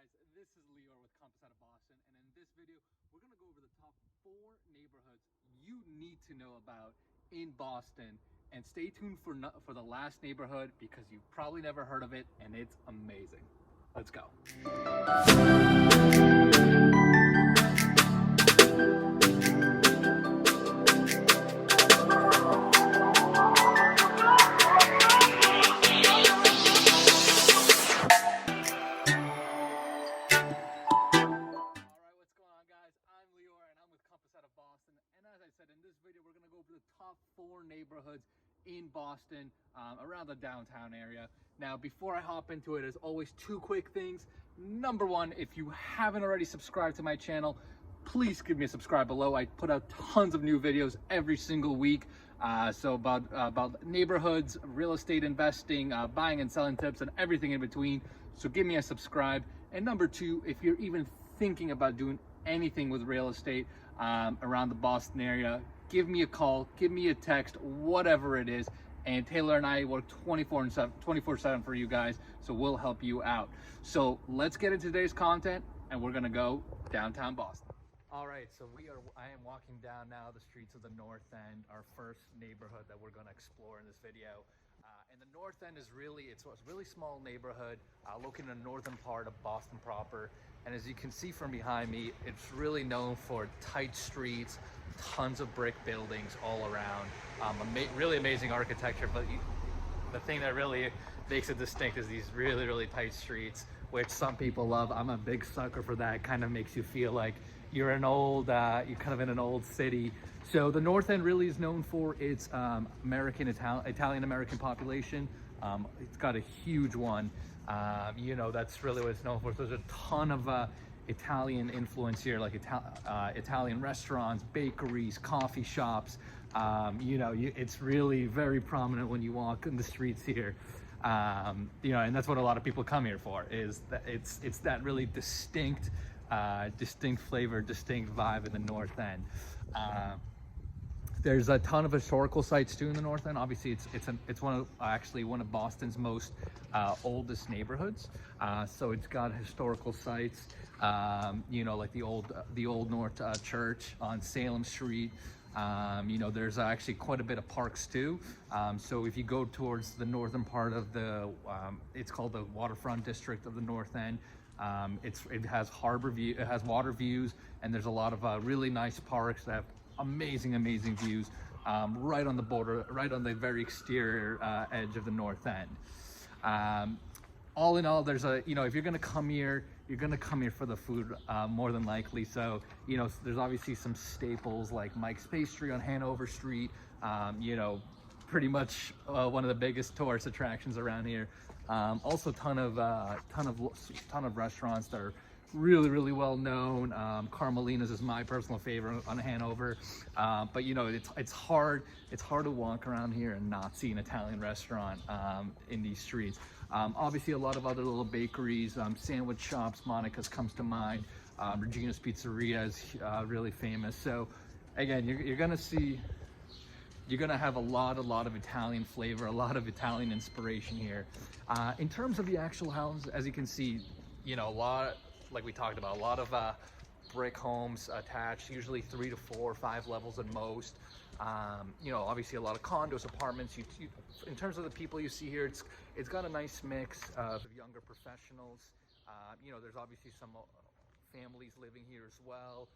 guys, this is Lior with Compass out of Boston, and in this video we're going to go over the top 4 neighborhoods you need to know about in Boston. And stay tuned for the last neighborhood because you've probably never heard of it and it's amazing. Let's go. In this video we're going to go over the top 4 neighborhoods in Boston, around the downtown area. Now before I hop into it, as always, 2 quick things. Number 1, if you haven't already subscribed to my channel, please give me a subscribe below. I put out tons of new videos every single week, so about neighborhoods, real estate investing, buying and selling tips, and everything in between. So give me a subscribe. And number 2, if you're even thinking about doing anything with real estate around the Boston area, give me a call, give me a text, whatever it is, and Taylor and I work 24/7 for you guys, so we'll help you out. So let's get into today's content, and we're gonna go downtown Boston. All right, so I am walking down now the streets of the North End, our first neighborhood that we're gonna explore in this video. And the North End is it's a really small neighborhood located in the northern part of Boston proper. And as you can see from behind me, it's really known for tight streets, tons of brick buildings all around, really amazing architecture. But the thing that really makes it distinct is these really, really tight streets, which some people love. I'm a big sucker for that. It kind of makes you feel like you're kind of in an old city. So the North End really is known for its Italian-American population. It's got a huge one. That's really what it's known for. So there's a ton of Italian influence here, like Italian restaurants, bakeries, coffee shops. It's really very prominent when you walk in the streets here. And that's what a lot of people come here for, is that it's that really distinct flavor, distinct vibe in the North End. There's a ton of historical sites too in the North End. Obviously, it's one of Boston's most oldest neighborhoods. So it's got historical sites, like the old North Church on Salem Street. There's actually quite a bit of parks too. So if you go towards the northern part of it's called the waterfront district of the North End. It has harbor view, it has water views, and there's a lot of really nice parks that have amazing views right on the border, right on the very exterior edge of the North End. All in all, there's if you're gonna come here, you're gonna come here for the food more than likely. So there's obviously some staples like Mike's Pastry on Hanover Street. Pretty much one of the biggest tourist attractions around here. Also ton of restaurants that are really well known. Carmelina's is my personal favorite on Hanover. But it's hard to walk around here and not see an Italian restaurant in these streets. Obviously a lot of other little bakeries, sandwich shops. Monica's comes to mind. Regina's Pizzeria is really famous. So again, you're gonna have a lot of Italian flavor, a lot of Italian inspiration here. In terms of the actual houses, as you can see, a lot, like we talked about, a lot of brick homes attached, usually 3 to 4 or 5 levels at most. Obviously a lot of condos, apartments. In terms of the people you see here, it's got a nice mix of younger professionals. There's obviously some families living here as well.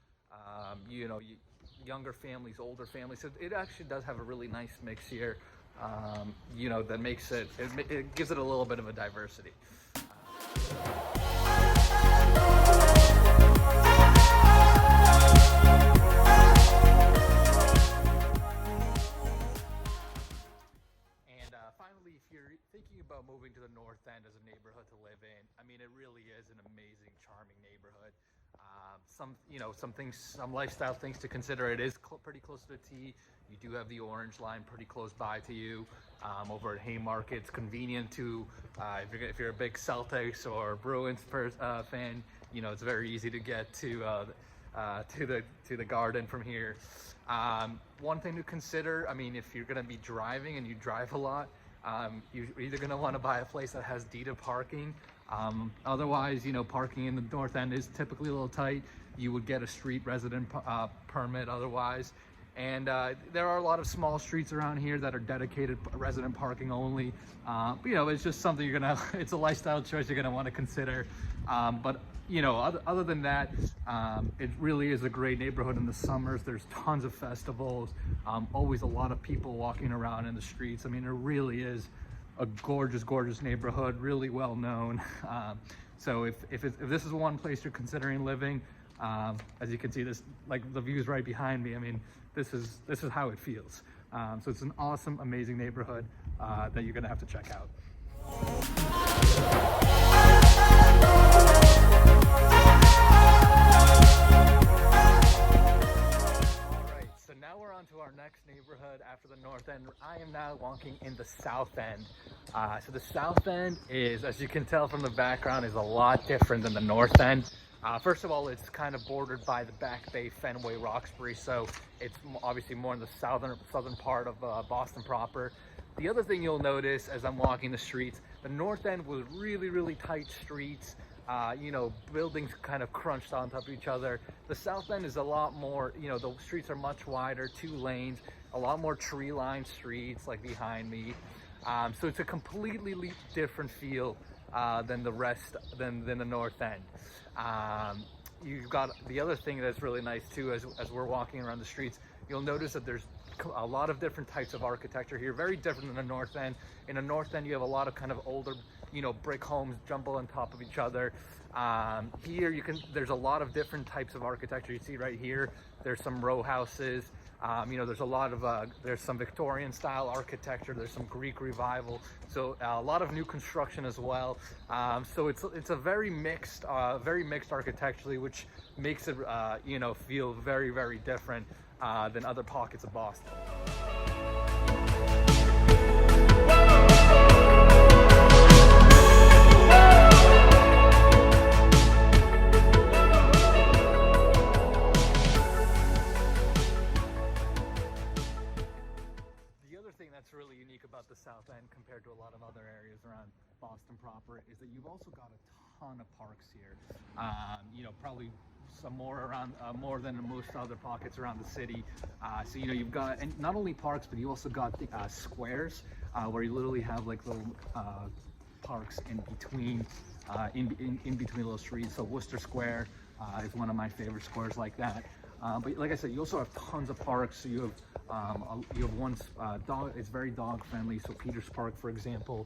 Younger families, older families. So it actually does have a really nice mix here. That makes it gives it a little bit of a diversity. Finally, if you're thinking about moving to the North End as a neighborhood to live in, I mean, it really is an amazing, charming neighborhood. Some lifestyle things to consider. It is pretty close to the T. You do have the Orange Line pretty close by to you. Over at Haymarket, it's convenient to if you're a big Celtics or Bruins fan. It's very easy to get to the Garden from here. One thing to consider, I mean, if you're going to be driving and you drive a lot, you're either going to want to buy a place that has deeded parking, Otherwise, parking in the North End is typically a little tight. You would get a street resident permit otherwise. And there are a lot of small streets around here that are dedicated resident parking only. It's just something it's a lifestyle choice you're gonna want to consider. But other than that, it really is a great neighborhood in the summers. There's tons of festivals, always a lot of people walking around in the streets. I mean, it really is a gorgeous, gorgeous neighborhood, really well known. So if this is one place you're considering living, as you can see, this, like, the views right behind me. I mean, this is how it feels. So it's an awesome, amazing neighborhood that you're gonna have to check out. So now we're on to our next neighborhood after the North End. I am now walking in the South End. So the South End is, as you can tell from the background, is a lot different than the North End. First of all, it's kind of bordered by the Back Bay, Fenway, Roxbury, so it's obviously more in the southern part of Boston proper. The other thing you'll notice as I'm walking the streets, the North End was really, really tight streets. Buildings kind of crunched on top of each other. The South End is a lot more, the streets are much wider, 2 lanes, a lot more tree-lined streets like behind me. So it's a completely different feel than the North End. You've got the other thing that's really nice too, as we're walking around the streets, you'll notice that there's a lot of different types of architecture here, very different than the North End. In the North End, you have a lot of kind of older, brick homes jumbled on top of each other. Here there's a lot of different types of architecture. You see right here, there's some row houses. There's a lot of there's some Victorian style architecture. There's some Greek revival. So a lot of new construction as well. So it's a very mixed architecturally, which makes it feel very, very different than other pockets of Boston. Really unique about the South End compared to a lot of other areas around Boston proper is that you've also got a ton of parks here. Probably some more than most other pockets around the city. So you've got, and not only parks, but you also got the squares where you literally have like little parks in between little streets. So Worcester Square is one of my favorite squares like that. But like I said, you also have tons of parks. So you have one it's very dog friendly. So Peters Park, for example,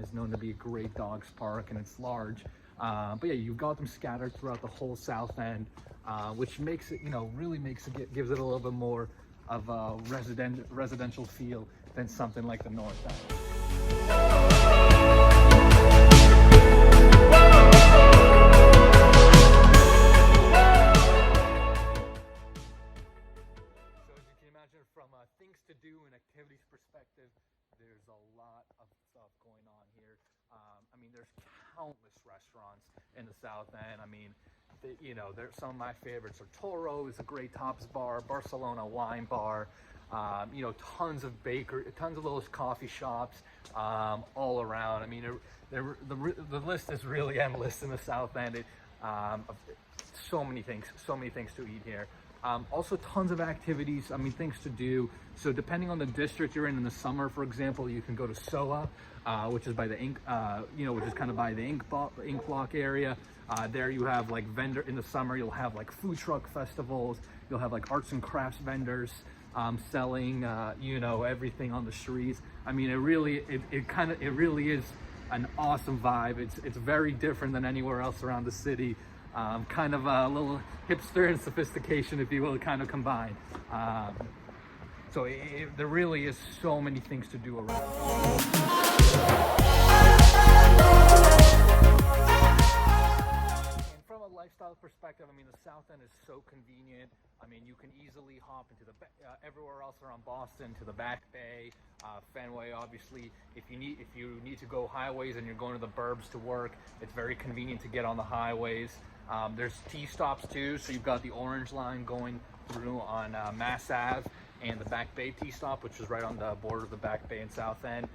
is known to be a great dogs park, and it's large. But yeah, you've got them scattered throughout the whole South End, which makes it, really gives it a little bit more of a residential feel than something like the North End. From things to do and activities perspective, there's a lot of stuff going on here. There's countless restaurants in the South End. There's some of my favorites are Toro is a great Tops bar, Barcelona wine bar, tons of little coffee shops all around. The list is really endless in the South End. So many things to eat here. Also tons of activities, things to do. So depending on the district you're in the summer, for example, you can go to SOA, which is by the ink, which is kind of by the ink block area. There you have like in the summer, you'll have like food truck festivals. You'll have like arts and crafts vendors selling, everything on the streets. It really is an awesome vibe. It's very different than anywhere else around the city. Kind of a little hipster and sophistication, if you will, kind of combined. So there really is so many things to do around. And from a lifestyle perspective, the South End is so convenient. You can easily hop into everywhere else around Boston, to the Back Bay, Fenway. Obviously, if you need to go highways and you're going to the burbs to work, it's very convenient to get on the highways. There's T stops too, so you've got the Orange Line going through on Mass Ave, and the Back Bay T-stop, which is right on the border of the Back Bay and South End.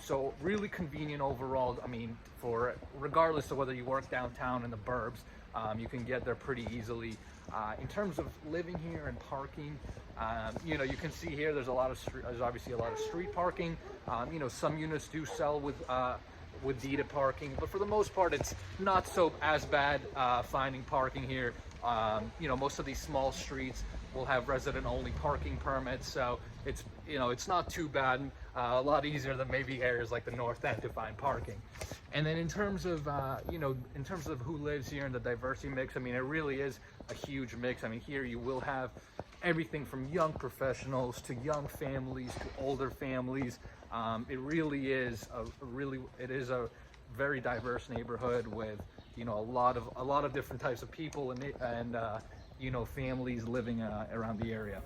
So really convenient overall. I mean, for regardless of whether you work downtown in the burbs, you can get there pretty easily. In terms of living here and parking, you know, you can see here there's obviously a lot of street parking. You know, some units do sell with deeded parking, but for the most part it's not so as bad finding parking here. You know, most of these small streets will have resident only parking permits, so it's, you know, it's not too bad. A lot easier than maybe areas like the North End to find parking. And then in terms of you know, in terms of who lives here and the diversity mix, I mean, it really is a huge mix. I mean, here you will have everything from young professionals to young families to older families. It really is a very diverse neighborhood with, you know, a lot of different types of people and you know, families living around the area.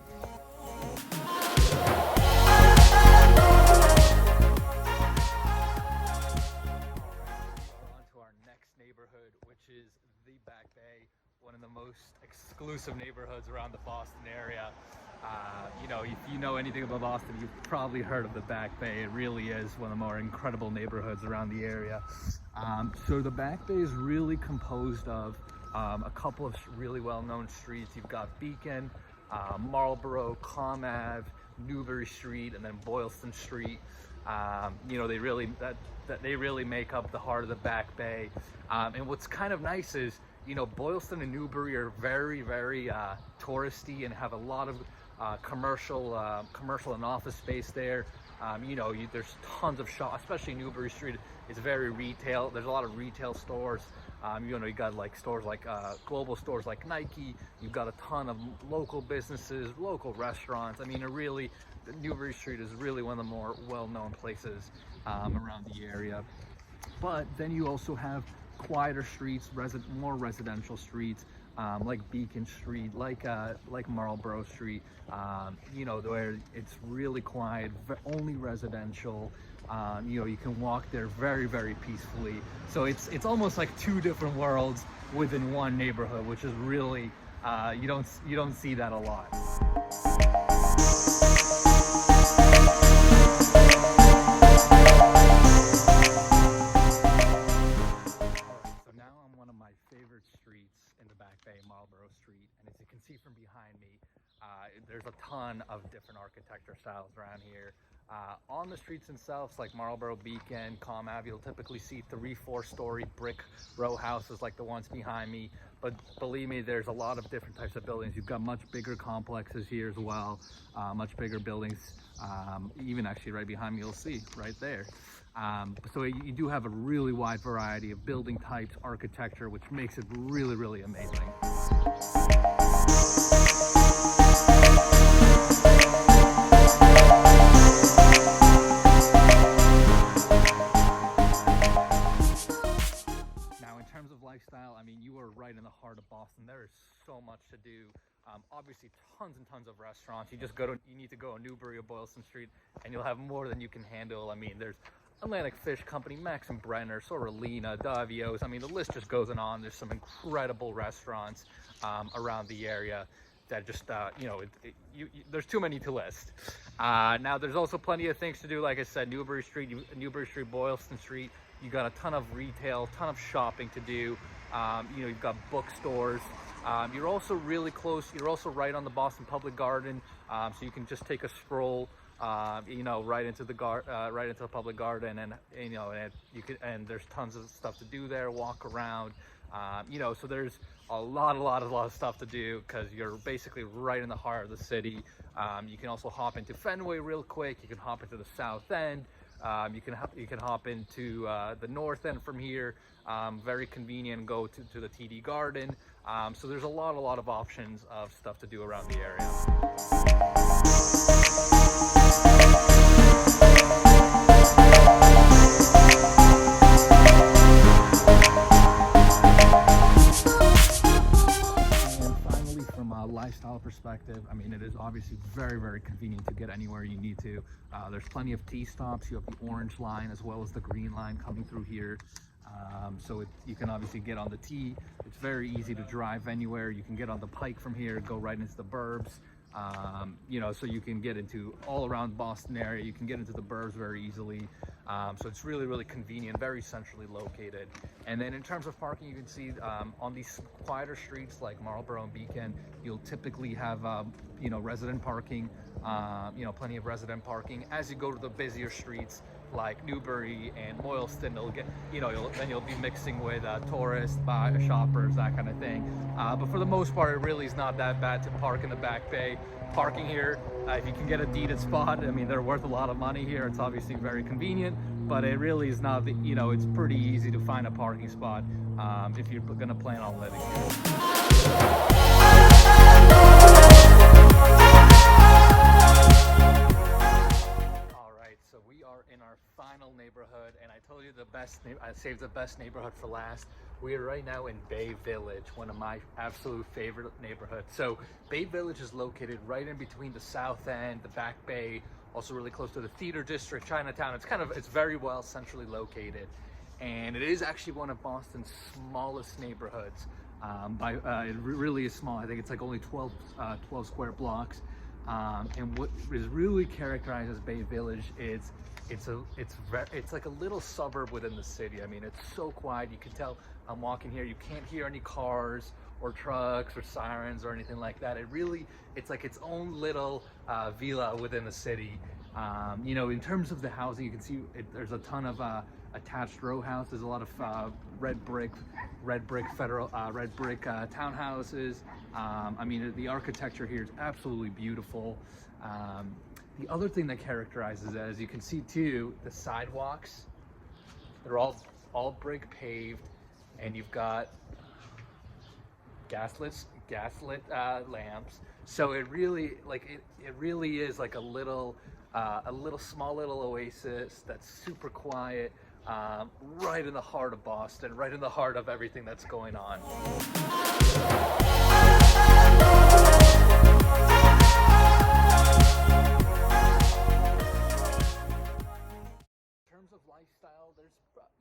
On to our next neighborhood, which is the Back Bay, one of the most exclusive neighborhoods around the Boston area. You know, if you know anything about Boston, you've probably heard of the Back Bay. It really is one of the more incredible neighborhoods around the area. So the Back Bay is really composed of a couple of really well-known streets. You've got Beacon, Marlborough, Comm Ave, Newbury Street, and then Boylston Street. You know, they really make up the heart of the Back Bay. And what's kind of nice is, you know, Boylston and Newbury are very, very touristy and have a lot of commercial and office space there. You know, there's tons of shops, especially Newbury Street. It's very retail. There's a lot of retail stores. You know, you got like stores like global stores like Nike. You've got a ton of local businesses, local restaurants. I mean, Newbury Street is really one of the more well-known places around the area. But then you also have quieter streets, more residential streets, like Beacon Street, like Marlborough Street. You know, where it's really quiet, only residential. You know, you can walk there very, very peacefully. So it's almost like two different worlds within one neighborhood, which is really you don't see that a lot. So now I'm one of my favorite streets in the Back Bay, Marlborough Street, and as you can see from behind me, there's a ton of different architecture styles around here. On the streets themselves, like Marlborough, Beacon, Comm Ave, you'll typically see 3-4 story brick row houses like the ones behind me. But believe me, there's a lot of different types of buildings. You've got much bigger complexes here as well, much bigger buildings. Even actually right behind me, you'll see right there. So you do have a really wide variety of building types, architecture, which makes it really, really amazing. Lifestyle, I mean, you are right in the heart of Boston. There is so much to do. Obviously, tons and tons of restaurants. You need to go on Newbury or Boylston Street, and you'll have more than you can handle. I mean, there's Atlantic Fish Company, Max and Brenner, Sorrelina, Davio's. I mean, the list just goes on. There's some incredible restaurants around the area that just, you know, there's too many to list. Now, there's also plenty of things to do. Like I said, Newbury Street, Boylston Street. You got a ton of retail, ton of shopping to do. You know, you've got bookstores. You're also really close. You're also right on the Boston Public Garden, so you can just take a stroll, you know, right into the Public Garden, and you know, and there's tons of stuff to do there. Walk around, you know, so there's a lot of stuff to do because you're basically right in the heart of the city. You can also hop into Fenway real quick. You can hop into the South End. You can hop into the North End from here, very convenient, and go to the TD Garden. So there's a lot of options of stuff to do around the area. Lifestyle perspective, I mean, it is obviously very, very convenient to get anywhere you need to. There's plenty of T-stops. You have the orange line as well as the green line coming through here. So you can obviously get on the T. It's very easy to drive anywhere. You can get on the Pike from here, go right into the burbs. You know, so you can get into all around Boston area. You can get into the burbs very easily. So it's really, really convenient, very centrally located. And then in terms of parking, you can see on these quieter streets like Marlborough and Beacon, you'll typically have, you know, resident parking, you know, plenty of resident parking. As you go to the busier streets like Newbury and Boylston, you'll get, you know, then you'll be mixing with tourists, shoppers, that kind of thing. But for the most part, it really is not that bad to park in the Back Bay. Parking here, if you can get a deeded spot, I mean, they're worth a lot of money here. It's obviously very convenient, but it really is not, you know, it's pretty easy to find a parking spot if you're gonna plan on living here. So we are in our final neighborhood, and I told you I saved the best neighborhood for last. We are right now in Bay Village, one of my absolute favorite neighborhoods. So Bay Village is located right in between the South End, the Back Bay, also really close to the Theater District, Chinatown. It's very well centrally located, and it is actually one of Boston's smallest neighborhoods. It really is small. I think it's like only 12 square blocks. And what is really characterized as Bay Village is it's like a little suburb within the city. I mean, it's so quiet. You can tell I'm walking here. You can't hear any cars or trucks or sirens or anything like that. It's like its own little villa within the city. You know, in terms of the housing, you can see there's a ton of attached row houses, a lot of red brick townhouses. I mean, the architecture here is absolutely beautiful. The other thing that characterizes it, as you can see too, the sidewalks, they're all brick paved, and you've got gaslit lamps. So it really is like a small little oasis that's super quiet, right in the heart of Boston, right in the heart of everything that's going on. In terms of lifestyle, there's,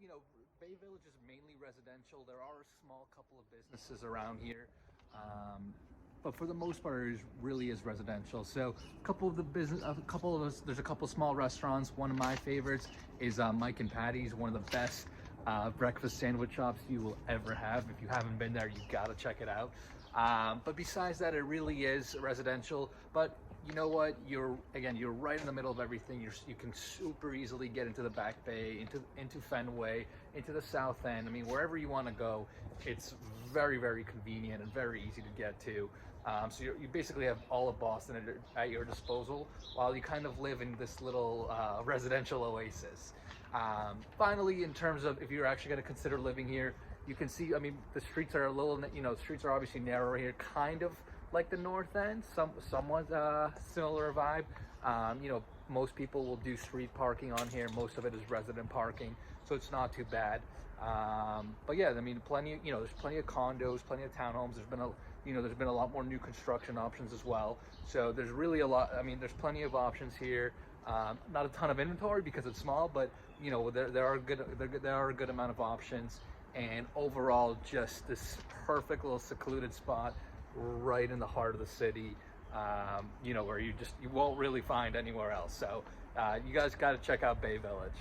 you know, Bay Village is mainly residential. There are a small couple of businesses around here. But for the most part, it really is residential. So there's a couple small restaurants. One of my favorites is Mike and Patty's, one of the best breakfast sandwich shops you will ever have. If you haven't been there, you gotta check it out. But besides that, it really is residential. But you know what? You're right in the middle of everything. You can super easily get into the Back Bay, into Fenway, into the South End. I mean, wherever you want to go, it's very, very convenient and very easy to get to. So you basically have all of Boston at your disposal, while you kind of live in this little residential oasis. Finally, in terms of if you're actually going to consider living here, you can see, I mean, the streets are streets are obviously narrower here, kind of like the North End, somewhat similar vibe. You know, most people will do street parking on here. Most of it is resident parking, so it's not too bad. But yeah, I mean, there's plenty of condos, plenty of townhomes. There's been a lot more new construction options as well. So there's really a lot. I mean, there's plenty of options here. Not a ton of inventory because it's small, but you know, there are a good amount of options. And overall, just this perfect little secluded spot right in the heart of the city, you know, where you won't really find anywhere else. So you guys got to check out Bay Village.